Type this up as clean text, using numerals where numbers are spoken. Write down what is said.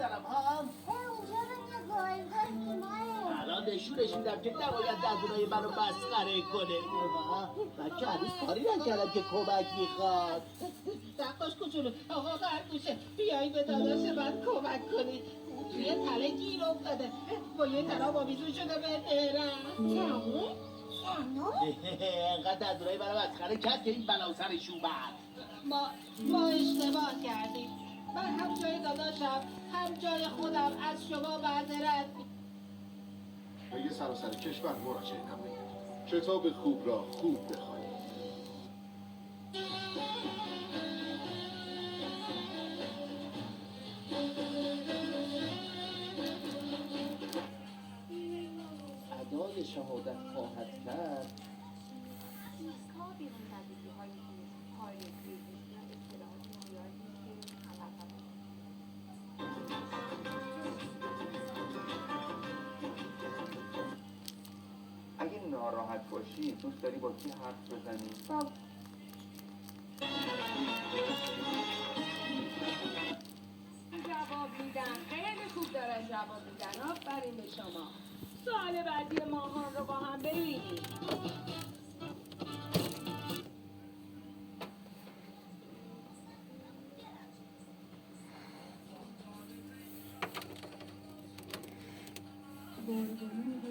بزنم ها؟ اونجا رو نگاه انگار بیماره. الان نشونش میدم که نباید دندونای منو مسخره کنه. من که هنوز کاری نکردم که کمک میخواد. نقاش کوچولو آقا خرگوشه بیایی به داداش من کمک کنی. توی تله گیر افتاده با یه تناب آویزون شده به درم. تنه؟ تنو؟ انقدر دندونای منو مسخره کرد که این بلا سرش اومد. ما اشتباه کردیم. من هم جای داداشم هم جای خودم از شما معذرت. به یه سراسر کشور مراجعه نمایید. کتاب خوب را خوب بخوانید. ادای شهادت خواهد کرد. ریسک‌ها بیرون زدگی‌های کاری فیزیک و اطلاعات زیادی که خلق اگه ناراحت باشی دوست داری با کی حرف بزنی؟ جواب میدن خیلی خوب دارن جواب میدن. آفرین به شما. سوال بعدی ماهان رو با هم ببینیم. برگرون